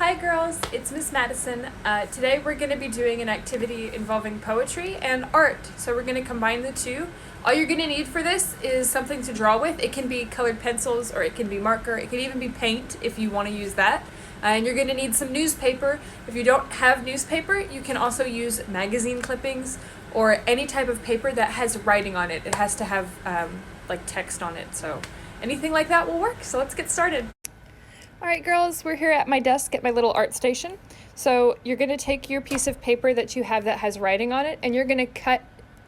Hi girls, it's Miss Madesyn. Today we're going to be doing an activity involving poetry and art. So we're going to combine the two. All you're going to need for this is something to draw with. It can be colored pencils or it can be marker. It can even be paint if you want to use that. And you're going to need some newspaper. If you don't have newspaper, you can also use magazine clippings or any type of paper that has writing on it. It has to have like text on it. So anything like that will work. So let's get started. All right, girls, we're here at my desk at my little art station. So you're going to take your piece of paper that you have that has writing on it, and you're going to cut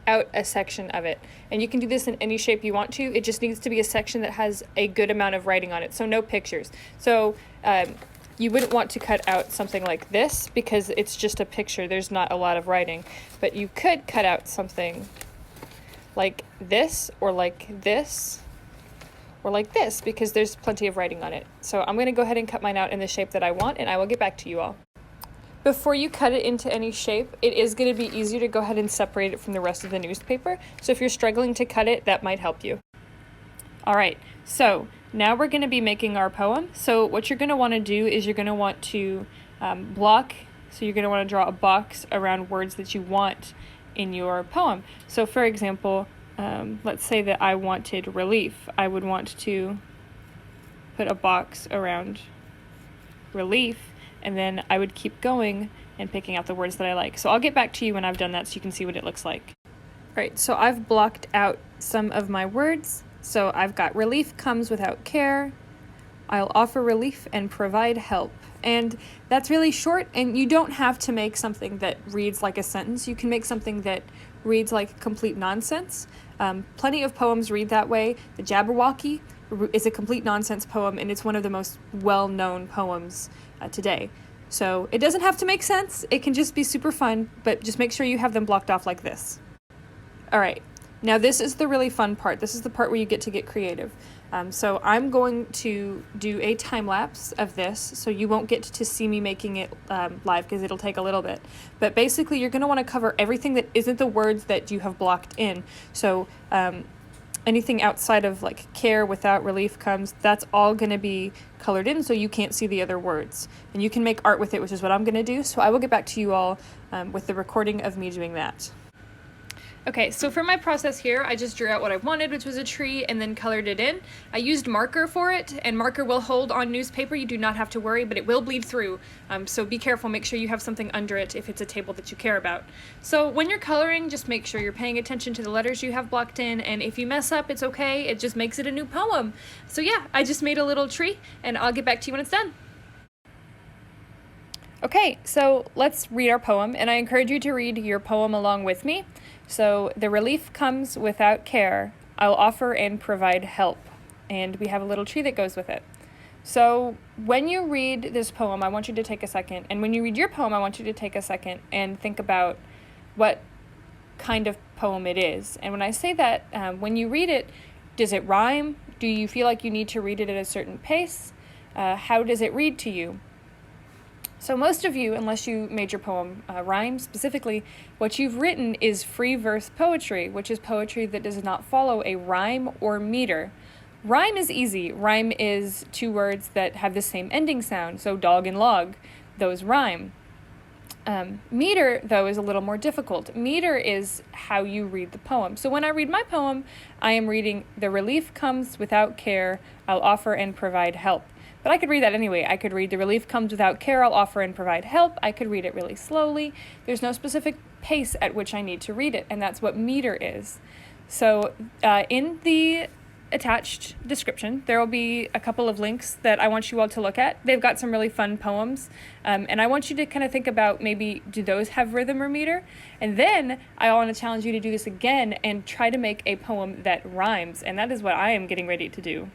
out a section of it. And you can do this in any shape you want to. It just needs to be a section that has a good amount of writing on it, so no pictures. So you wouldn't want to cut out something like this because it's just a picture. There's not a lot of writing. But you could cut out something like this or like this. Or like this, because there's plenty of writing on it. So I'm going to go ahead and cut mine out in the shape that I want, and I will get back to you all. Before you cut it into any shape, it is going to be easier to go ahead and separate it from the rest of the newspaper. So if you're struggling to cut it, that might help you. All right, so now we're going to be making our poem. So what you're going to want to do is you're going to want to block, so you're going to want to draw a box around words that you want in your poem. So for example, let's say that I wanted relief. I would want to put a box around relief, and then I would keep going and picking out the words that I like. So I'll get back to you when I've done that so you can see what it looks like. All right, so I've blocked out some of my words. So I've got relief comes without care. I'll offer relief and provide help. And that's really short, and you don't have to make something that reads like a sentence. You can make something that reads like complete nonsense. Plenty of poems read that way. The Jabberwocky is a complete nonsense poem, and it's one of the most well-known poems today. So it doesn't have to make sense. It can just be super fun, but just make sure you have them blocked off like this. All right, now this is the really fun part. This is the part where you get to get creative. So I'm going to do a time lapse of this, so you won't get to see me making it live because it'll take a little bit. But basically, you're going to want to cover everything that isn't the words that you have blocked in. So anything outside of like care, without, relief comes, that's all going to be colored in so you can't see the other words. And you can make art with it, which is what I'm going to do. So I will get back to you all with the recording of me doing that. Okay, so for my process here, I just drew out what I wanted, which was a tree, and then colored it in. I used marker for it, and marker will hold on newspaper. You do not have to worry, but it will bleed through. So be careful. Make sure you have something under it if it's a table that you care about. So when you're coloring, just make sure you're paying attention to the letters you have blocked in, and if you mess up, it's okay. It just makes it a new poem. So yeah, I just made a little tree, and I'll get back to you when it's done. Okay, so let's read our poem, and I encourage you to read your poem along with me. So the relief comes without care. I'll offer and provide help. And we have a little tree that goes with it. So when you read this poem, I want you to take a second. And when you read your poem, I want you to take a second and think about what kind of poem it is. And when I say that, when you read it, does it rhyme? Do you feel like you need to read it at a certain pace? How does it read to you? So most of you, unless you made your poem rhyme specifically, what you've written is free verse poetry, which is poetry that does not follow a rhyme or meter. Rhyme is easy. Rhyme is two words that have the same ending sound, so dog and log, those rhyme. Meter, though, is a little more difficult. Meter is how you read the poem. So when I read my poem, I am reading, the relief comes without care, I'll offer and provide help. But I could read that anyway. I could read the relief comes without care, I'll offer and provide help. I could read it really slowly. There's no specific pace at which I need to read it, and that's what meter is. So in the attached description, there will be a couple of links that I want you all to look at. They've got some really fun poems, and I want you to kind of think about maybe, do those have rhythm or meter? And then I want to challenge you to do this again and try to make a poem that rhymes, and that is what I am getting ready to do.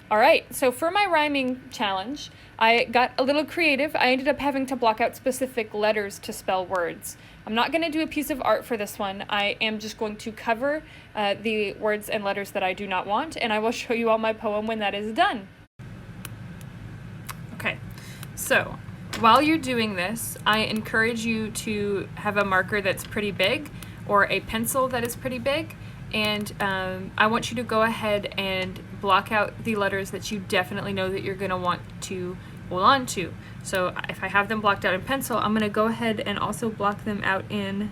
All right, so for my rhyming challenge, I got a little creative. I ended up having to block out specific letters to spell words. I'm not going to do a piece of art for this one. I am just going to cover the words and letters that I do not want, and I will show you all my poem when that is done. Okay, so while you're doing this, I encourage you to have a marker that's pretty big or a pencil that is pretty big. And I want you to go ahead and block out the letters that you definitely know that you're going to want to hold on to. So if I have them blocked out in pencil, I'm going to go ahead and also block them out in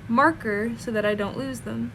marker so that I don't lose them.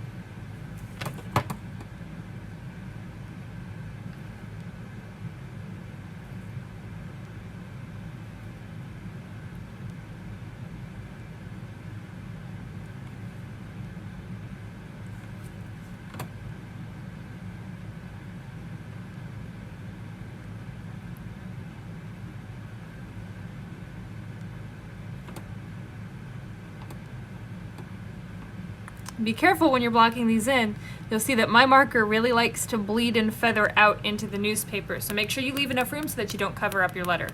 Be careful when you're blocking these in. You'll see that my marker really likes to bleed and feather out into the newspaper, so make sure you leave enough room so that you don't cover up your letter.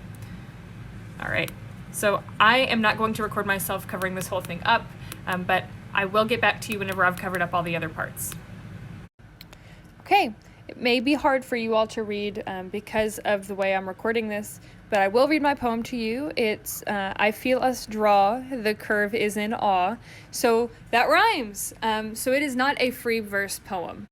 Alright, so I am not going to record myself covering this whole thing up, but I will get back to you whenever I've covered up all the other parts. Okay, it may be hard for you all to read because of the way I'm recording this, but I will read my poem to you. It's I feel us draw, the curve is in awe. So that rhymes. So it is not a free verse poem.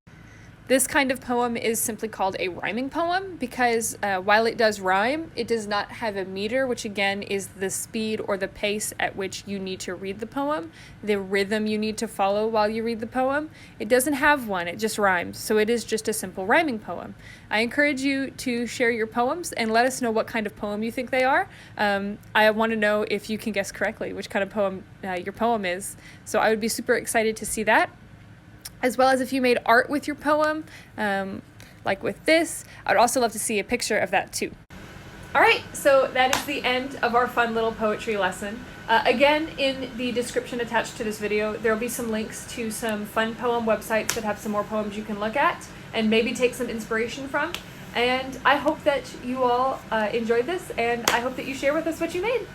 This kind of poem is simply called a rhyming poem because while it does rhyme, it does not have a meter, which again is the speed or the pace at which you need to read the poem, the rhythm you need to follow while you read the poem. It doesn't have one, it just rhymes. So it is just a simple rhyming poem. I encourage you to share your poems and let us know what kind of poem you think they are. I want to know if you can guess correctly which kind of poem your poem is. So I would be super excited to see that. As well as if you made art with your poem, like with this. I'd also love to see a picture of that too. All right, so that is the end of our fun little poetry lesson. Again, in the description attached to this video, there will be some links to some fun poem websites that have some more poems you can look at and maybe take some inspiration from. And I hope that you all enjoyed this, and I hope that you share with us what you made.